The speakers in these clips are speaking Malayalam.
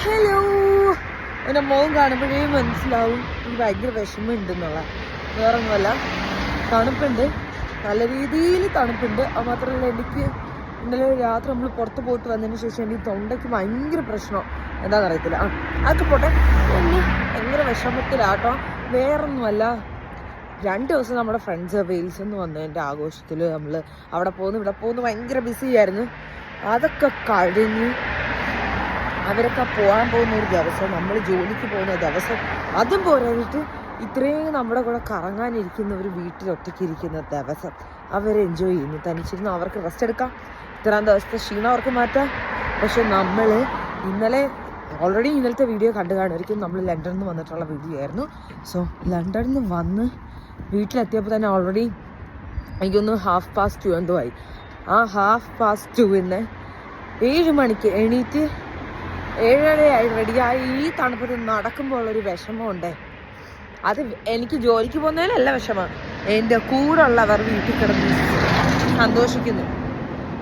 ഹലോ. എൻ്റെ മോൻ കാണുമ്പോഴേ മനസ്സിലാവും എനിക്ക് ഭയങ്കര വിഷമമുണ്ടെന്നുള്ള. വേറൊന്നുമല്ല, തണുപ്പുണ്ട്, നല്ല രീതിയിൽ തണുപ്പുണ്ട്. അത് മാത്രമല്ല, എനിക്ക് ഇന്നലെ രാത്രി നമ്മൾ പുറത്ത് പോയിട്ട് വന്നതിന് ശേഷം എനിക്ക് തൊണ്ടയ്ക്ക് ഭയങ്കര പ്രശ്നം. എന്താണെന്ന് അറിയത്തില്ല. അതൊക്കെ പോട്ടെ, എനിക്ക് ഭയങ്കര വിഷമത്തിലാട്ടോ. വേറൊന്നുമല്ല, 2 ദിവസം നമ്മുടെ ഫ്രണ്ട്സ് വെയിൽസിൽ നിന്ന് വന്നതിൻ്റെ ആഘോഷത്തിൽ നമ്മൾ അവിടെ പോകുന്നു ഇവിടെ പോകുന്നു ഭയങ്കര ബിസി ആയിരുന്നു. അതൊക്കെ കഴിഞ്ഞ് അവരൊക്കെ പോകാൻ പോകുന്ന ഒരു ദിവസം, നമ്മൾ ജോലിക്ക് പോകുന്ന ദിവസം, അതും പോരായിട്ട് ഇത്രയും നമ്മുടെ കൂടെ കറങ്ങാനിരിക്കുന്നവർ വീട്ടിൽ ഒറ്റയ്ക്കിരിക്കുന്ന ദിവസം അവർ എൻജോയ് ചെയ്യുന്നു. തനിച്ചിരുന്ന് അവർക്ക് റെസ്റ്റ് എടുക്കാം, ഇത്രയും ദിവസത്തെ ക്ഷീണം അവർക്ക് മാറ്റാം. പക്ഷെ നമ്മൾ ഓൾറെഡി ഇന്നലത്തെ വീഡിയോ കണ്ടു കാണുമായിരിക്കും. നമ്മൾ ലണ്ടനിൽ നിന്ന് വന്നിട്ടുള്ള വീഡിയോ ആയിരുന്നു. സോ ലണ്ടനിൽ നിന്ന് വന്ന് വീട്ടിലെത്തിയപ്പോൾ തന്നെ ഓൾറെഡി എനിക്കൊന്ന് 2:30 എന്തോ ആയി. ആ 2:30 7 മണിക്ക് എണീറ്റ് 7:30 റെഡിയായി ഈ തണുപ്പത്ത് നടക്കുമ്പോൾ ഉള്ളൊരു വിഷമമുണ്ടേ. അത് എനിക്ക് ജോലിക്ക് പോകുന്നതിലല്ല വിഷമം, എൻ്റെ കൂടെ ഉള്ളവർ വീട്ടിൽ കിടന്ന് സന്തോഷിക്കുന്നു,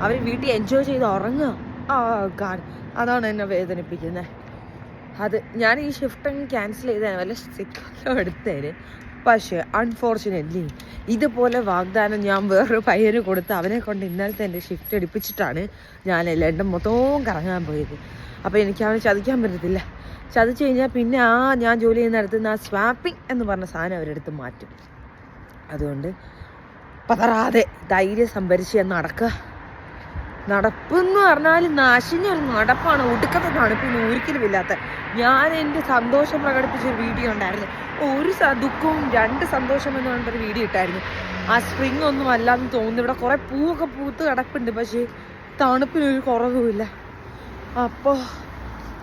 അവർ വീട്ടിൽ എൻജോയ് ചെയ്ത് ഉറങ്ങുക. ഗാഡ്, അതാണ് എന്നെ വേദനിപ്പിക്കുന്നത്. അത് ഞാൻ ഈ ഷിഫ്റ്റ് ക്യാൻസൽ ചെയ്തതിന് വല്ല സിക്കോ എടുത്തേന്. പക്ഷേ അൺഫോർച്ചുനേറ്റ്ലി ഇതുപോലെ വാഗ്ദാനം ഞാൻ വേറൊരു പയ്യന് കൊടുത്ത് അവനെ കൊണ്ട് ഇന്നലത്തെ എൻ്റെ ഷിഫ്റ്റ് എടുപ്പിച്ചിട്ടാണ് ഞാൻ ലണ്ടൻ മൊത്തവും കറങ്ങാൻ പോയത്. അപ്പോൾ എനിക്ക് അവനെ ചതിക്കാൻ പറ്റത്തില്ല. ചതിച്ചു കഴിഞ്ഞാൽ പിന്നെ ഞാൻ ജോലി ചെയ്യുന്നിടത്ത് നിന്ന് സ്വാപ്പിംഗ് എന്ന് പറഞ്ഞ സാധനം അവരെടുത്ത് മാറ്റും. അതുകൊണ്ട് പതറാതെ ധൈര്യം സംഭരിച്ച് നടക്കുക. നടപ്പെന്ന് പറഞ്ഞാൽ നാശിഞ്ഞൊരു നടപ്പാണ്, ഒടുക്കത്തെ തണുപ്പിന് ഒരിക്കലും ഇല്ലാത്ത. ഞാൻ എൻ്റെ സന്തോഷം പ്രകടിപ്പിച്ചൊരു വീഡിയോ ഉണ്ടായിരുന്നു. ഒരു ദുഃഖവും 2 സന്തോഷം എന്ന് പറഞ്ഞിട്ടൊരു വീഡിയോ ഇട്ടായിരുന്നു. ആ സ്പ്രിങ് ഒന്നും അല്ലാന്ന് തോന്നുന്നു. ഇവിടെ കുറേ പൂവൊക്കെ പൂത്ത് കിടപ്പുണ്ട്, പക്ഷേ തണുപ്പിനൊരു കുറവുമില്ല. അപ്പോൾ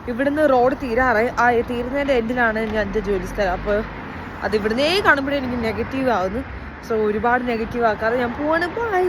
ഇവിടുന്ന് റോഡ് തീരുന്നതിൻ്റെ എൻഡിലാണ് ഞാൻ എൻ്റെ ജോലി സ്ഥലം. അപ്പോൾ അത് ഇവിടുന്നേ കാണുമ്പോഴേ എനിക്ക് നെഗറ്റീവ് ആവുന്നു. സോ ഒരുപാട് നെഗറ്റീവ് ആക്കാതെ ഞാൻ പോവാണ്. ബൈ.